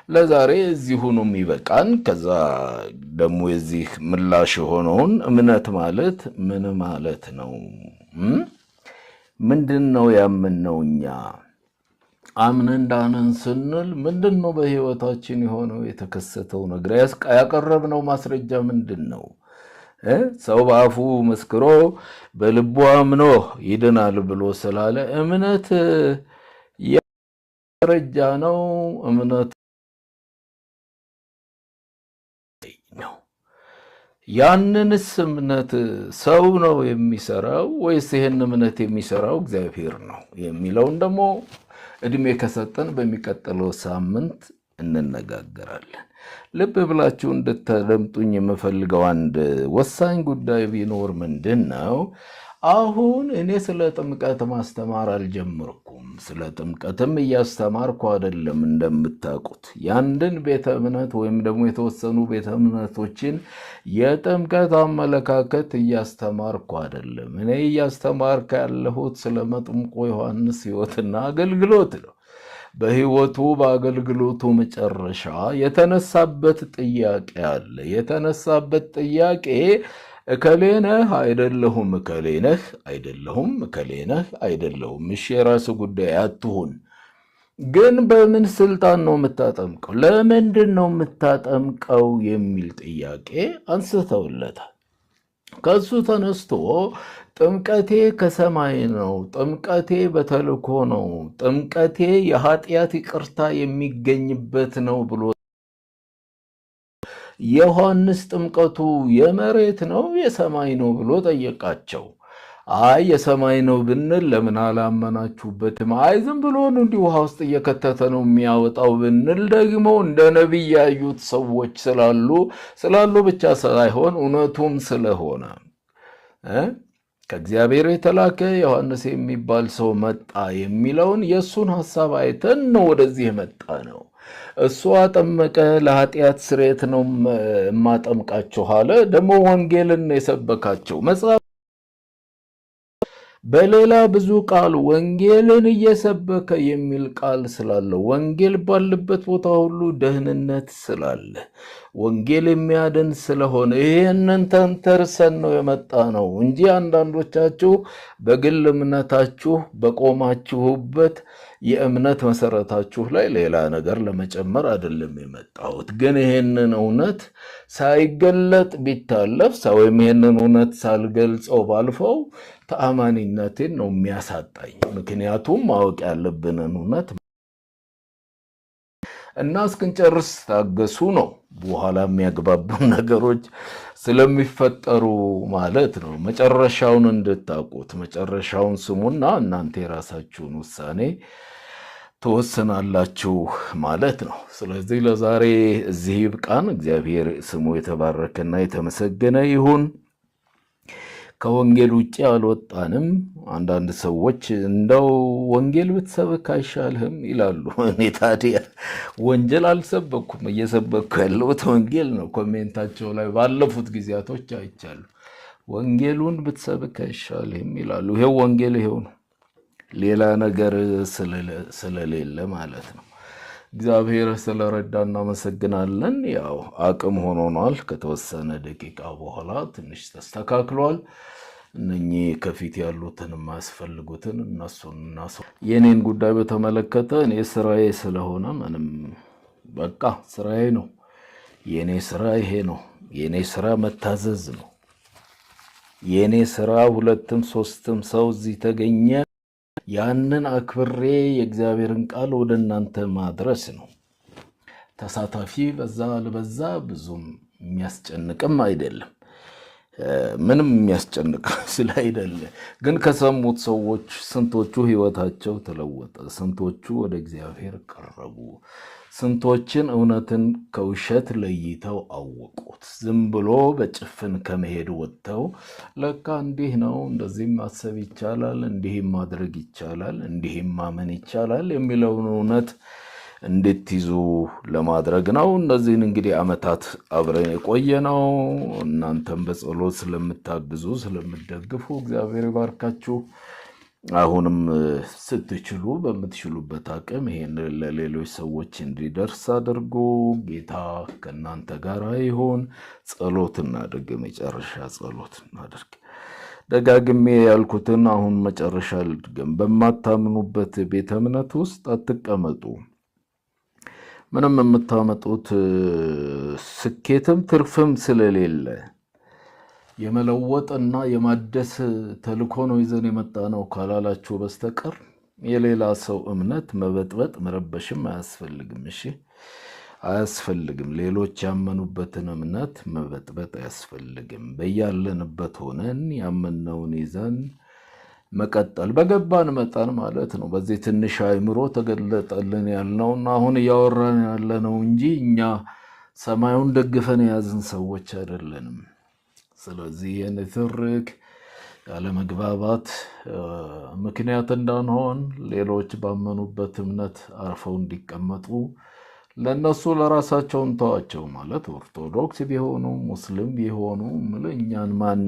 ለዛሬ እዚሁ ነው የሚበቃን። ከዛ ደግሞ የዚህ ምላሽ የሆነውን እምነት ማለት ምን ማለት ነው? ምንድን ነው ያምነው? እኛ አምነን ዳንን ስንል ምንድን ነው በሕይወታችን የሆነው የተከሰተው ነገር? ያቀረብነው ማስረጃ ምንድን ነው? ሰው በአፉ መስክሮ በልቡ አምኖ ይድናል ብሎ ስላለ እምነት ያረጃ ነው። እምነት ነው። ያንንስ እምነት ሰው ነው የሚሰራው ወይስ ይህን እምነት የሚሰራው እግዚአብሔር ነው የሚለውን ደግሞ እድሜ ከሰጠን በሚቀጥለው ሳምንት እንነጋገራለን። ልብ ብላችሁ እንድታደምጡኝ የምፈልገው አንድ ወሳኝ ጉዳይ ቢኖር ምንድን ነው? አሁን እኔ ስለ ጥምቀት ማስተማር አልጀመርኩም። ስለ ጥምቀትም እያስተማርኩ አይደለም። እንደምታውቁት የአንድን ቤተ እምነት ወይም ደግሞ የተወሰኑ ቤተ እምነቶችን የጥምቀት አመለካከት እያስተማርኩ አይደለም። እኔ እያስተማርኩ ያለሁት ስለ መጥምቁ ዮሐንስ ሕይወትና አገልግሎት ነው። በሕይወቱ በአገልግሎቱ መጨረሻ የተነሳበት ጥያቄ አለ። የተነሳበት ጥያቄ እከሌ ነህ አይደለሁም፣ እከሌ ነህ አይደለሁም፣ እከሌ ነህ አይደለሁም። እሺ የራስ ጉዳይ አትሁን፣ ግን በምን ስልጣን ነው የምታጠምቀው? ለምንድን ነው የምታጠምቀው? የሚል ጥያቄ አንስተውለታል። ከሱ ተነስቶ ጥምቀቴ ከሰማይ ነው፣ ጥምቀቴ በተልኮ ነው፣ ጥምቀቴ የኃጢአት ይቅርታ የሚገኝበት ነው ብሎ ዮሐንስ ጥምቀቱ የመሬት ነው የሰማይ ነው ብሎ ጠየቃቸው። አይ የሰማይ ነው ብንል ለምን አላመናችሁበትም? አይ ዝም ብሎ እንዲህ ውሃ ውስጥ እየከተተ ነው የሚያወጣው ብንል ደግሞ እንደ ነቢይ ያዩት ሰዎች ስላሉ ብቻ ሳይሆን እውነቱም ስለሆነ ከእግዚአብሔር የተላከ ዮሐንስ የሚባል ሰው መጣ የሚለውን የእሱን ሐሳብ አይተን ነው ወደዚህ የመጣ ነው። እሱ አጠመቀ፣ ለኃጢአት ስርየት ነው የማጠምቃችሁ አለ። ደግሞ ወንጌልን የሰበካቸው መጽሐፍ በሌላ ብዙ ቃል ወንጌልን እየሰበከ የሚል ቃል ስላለው ወንጌል ባለበት ቦታ ሁሉ ደህንነት ስላለ ወንጌል የሚያድን ስለሆነ ይህንን ተንተርሰን ነው የመጣ ነው እንጂ አንዳንዶቻችሁ በግል እምነታችሁ በቆማችሁበት የእምነት መሰረታችሁ ላይ ሌላ ነገር ለመጨመር አይደለም የመጣሁት። ግን ይህንን እውነት ሳይገለጥ ቢታለፍ ወይም ይህንን እውነት ሳልገልጸው ባልፈው ተአማኒነቴን ነው የሚያሳጣኝ። ምክንያቱም ማወቅ ያለብንን እውነት እና እስክንጨርስ ታገሱ ነው። በኋላ የሚያግባቡን ነገሮች ስለሚፈጠሩ ማለት ነው። መጨረሻውን እንድታውቁት መጨረሻውን ስሙና እናንተ የራሳችሁን ውሳኔ ትወስናላችሁ ማለት ነው። ስለዚህ ለዛሬ እዚህ ይብቃን። እግዚአብሔር ስሙ የተባረከና የተመሰገነ ይሁን። ከወንጌል ውጭ አልወጣንም። አንዳንድ ሰዎች እንደው ወንጌል ብትሰብክ አይሻልህም ይላሉ። እኔ ታዲያ ወንጌል አልሰበኩም፣ እየሰበኩ ያለሁት ወንጌል ነው። ኮሜንታቸው ላይ ባለፉት ጊዜያቶች አይቻሉ። ወንጌሉን ብትሰብክ አይሻልህም ይላሉ። ይሄው ወንጌል ይሄው ነው፣ ሌላ ነገር ስለሌለ ማለት ነው። እግዚአብሔር ስለረዳ እናመሰግናለን። ያው አቅም ሆኖናል። ከተወሰነ ደቂቃ በኋላ ትንሽ ተስተካክሏል። እነኚህ ከፊት ያሉትን የማያስፈልጉትን እነሱን የኔን ጉዳይ በተመለከተ እኔ ስራዬ ስለሆነ ምንም በቃ ስራዬ ነው። የኔ ስራ ይሄ ነው። የኔ ስራ መታዘዝ ነው። የኔ ስራ ሁለትም ሶስትም ሰው እዚህ ተገኘ ያንን አክብሬ የእግዚአብሔርን ቃል ወደ እናንተ ማድረስ ነው። ተሳታፊ በዛ አልበዛ ብዙም የሚያስጨንቅም አይደለም። ምንም የሚያስጨንቅ ስላይደለ ግን ከሰሙት ሰዎች ስንቶቹ ህይወታቸው ተለወጠ፣ ስንቶቹ ወደ እግዚአብሔር ቀረቡ፣ ስንቶችን እውነትን ከውሸት ለይተው አወቁት። ዝም ብሎ በጭፍን ከመሄድ ወጥተው ለካ እንዲህ ነው፣ እንደዚህም ማሰብ ይቻላል፣ እንዲህም ማድረግ ይቻላል፣ እንዲህም ማመን ይቻላል የሚለውን እውነት እንድትይዙ ለማድረግ ነው። እነዚህን እንግዲህ ዓመታት አብረን የቆየ ነው። እናንተም በጸሎት ስለምታግዙ ስለምትደግፉ እግዚአብሔር ይባርካችሁ። አሁንም ስትችሉ በምትችሉበት አቅም ይሄን ለሌሎች ሰዎች እንዲደርስ አድርጉ። ጌታ ከእናንተ ጋር ይሁን። ጸሎት እናድርግ። መጨረሻ ጸሎት እናድርግ። ደጋግሜ ያልኩትን አሁን መጨረሻ ልድገም። በማታምኑበት ቤተ እምነት ውስጥ አትቀመጡ። ምንም የምታመጡት ስኬትም ትርፍም ስለሌለ የመለወጥና የማደስ ተልእኮ ነው ይዘን የመጣ ነው ካላላችሁ በስተቀር የሌላ ሰው እምነት መበጥበጥ መረበሽም አያስፈልግም። እሺ፣ አያስፈልግም። ሌሎች ያመኑበትን እምነት መበጥበጥ አያስፈልግም። በያለንበት ሆነን ያመነውን ይዘን መቀጠል በገባን መጠን ማለት ነው። በዚህ ትንሽ አእምሮ ተገለጠልን ያልነውና አሁን እያወራን ያለነው እንጂ እኛ ሰማዩን ደግፈን የያዝን ሰዎች አይደለንም። ስለዚህ የንትርክ ያለመግባባት ምክንያት እንዳንሆን ሌሎች ባመኑበት እምነት አርፈው እንዲቀመጡ ለነሱ ለራሳቸው እንተዋቸው። ማለት ኦርቶዶክስ ቢሆኑ ሙስሊም ቢሆኑ እኛን ማን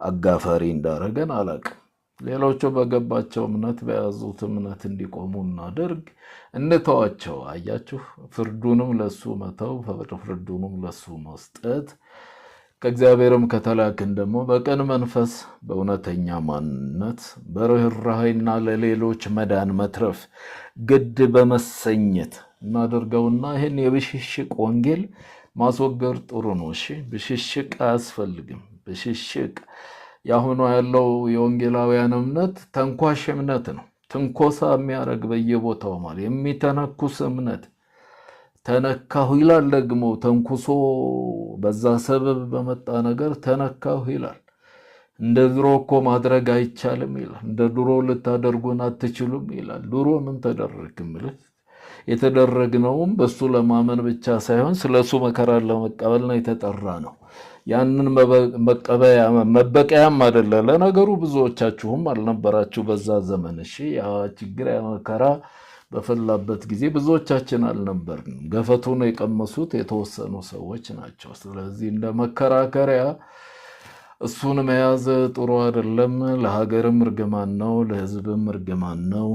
አጋፋሪ እንዳረገን አላቅም። ሌሎቹ በገባቸው እምነት በያዙት እምነት እንዲቆሙ እናደርግ፣ እንተዋቸው። አያችሁ፣ ፍርዱንም ለሱ መተው፣ ፍርዱንም ለሱ መስጠት። ከእግዚአብሔርም ከተላክን ደግሞ በቅን መንፈስ በእውነተኛ ማንነት በርህራሄና ለሌሎች መዳን መትረፍ ግድ በመሰኘት እናደርገውና ይህን የብሽሽቅ ወንጌል ማስወገድ ጥሩ ነው። እሺ፣ ብሽሽቅ አያስፈልግም። ብሽሽቅ ያሁኑ ያለው የወንጌላውያን እምነት ተንኳሽ እምነት ነው። ትንኮሳ የሚያደርግ በየቦታው ማለት የሚተነኩስ እምነት። ተነካሁ ይላል ደግሞ ተንኩሶ በዛ ሰበብ በመጣ ነገር ተነካሁ ይላል። እንደ ድሮ እኮ ማድረግ አይቻልም ይላል። እንደ ድሮ ልታደርጉን አትችሉም ይላል። ድሮ ምን ተደረግም ማለት የተደረግነውም በሱ ለማመን ብቻ ሳይሆን ስለሱ መከራን ለመቀበል ነው የተጠራ ነው። ያንን መበቀያም አይደለ። ለነገሩ ብዙዎቻችሁም አልነበራችሁ በዛ ዘመን። እሺ፣ ያ ችግር ያ መከራ በፈላበት ጊዜ ብዙዎቻችን አልነበርንም። ገፈቱን የቀመሱት የተወሰኑ ሰዎች ናቸው። ስለዚህ እንደ መከራከሪያ እሱን መያዝ ጥሩ አይደለም። ለሀገርም እርግማን ነው፣ ለሕዝብም እርግማን ነው።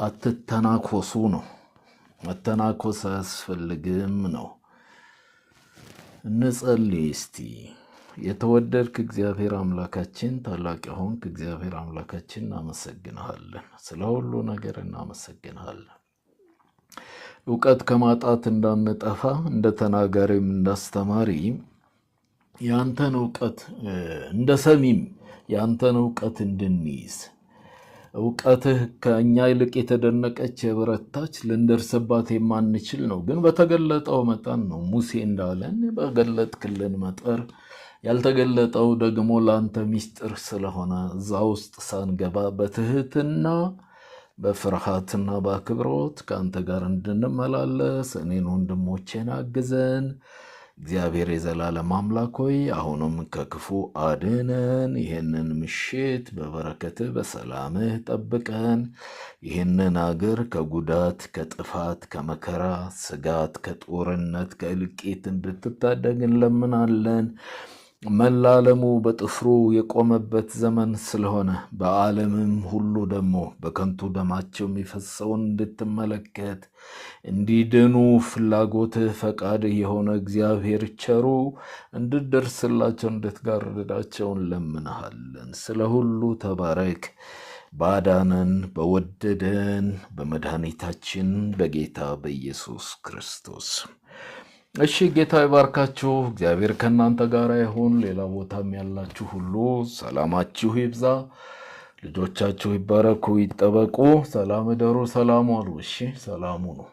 አትተናኮሱ ነው። መተናኮስ አያስፈልግም ነው። እንጸልይ እስቲ። የተወደድክ እግዚአብሔር አምላካችን፣ ታላቅ የሆንክ እግዚአብሔር አምላካችን እናመሰግንሃለን። ስለ ሁሉ ነገር እናመሰግንሃለን። እውቀት ከማጣት እንዳንጠፋ እንደ ተናጋሪም እንዳስተማሪ ያንተን እውቀት እንደ ሰሚም ያንተን እውቀት እንድንይዝ እውቀትህ ከእኛ ይልቅ የተደነቀች የበረታች ልንደርስባት የማንችል ነው፣ ግን በተገለጠው መጠን ነው። ሙሴ እንዳለን በገለጥክልን መጠር ያልተገለጠው ደግሞ ለአንተ ሚስጥር ስለሆነ እዛ ውስጥ ሳንገባ በትህትና በፍርሃትና በአክብሮት ከአንተ ጋር እንድንመላለስ እኔን ወንድሞቼን አግዘን። እግዚአብሔር የዘላለም አምላክ ሆይ አሁንም ከክፉ አድነን። ይህንን ምሽት በበረከትህ በሰላምህ ጠብቀን። ይህንን አገር ከጉዳት ከጥፋት ከመከራ ስጋት ከጦርነት ከእልቂት እንድትታደግ እንለምናለን። መላ ዓለሙ በጥፍሩ የቆመበት ዘመን ስለሆነ በዓለምም ሁሉ ደግሞ በከንቱ ደማቸው የሚፈሰውን እንድትመለከት እንዲድኑ ፍላጎትህ ፈቃድህ የሆነ እግዚአብሔር ቸሩ እንድትደርስላቸው እንድትጋርዳቸው እንለምንሃለን። ስለ ሁሉ ተባረክ። ባዳነን በወደደን በመድኃኒታችን በጌታ በኢየሱስ ክርስቶስ። እሺ፣ ጌታ ይባርካችሁ። እግዚአብሔር ከእናንተ ጋር ይሁን። ሌላ ቦታም ያላችሁ ሁሉ ሰላማችሁ ይብዛ። ልጆቻችሁ ይባረኩ፣ ይጠበቁ። ሰላም እደሩ፣ ሰላም ዋሉ። እሺ፣ ሰላሙ ነው።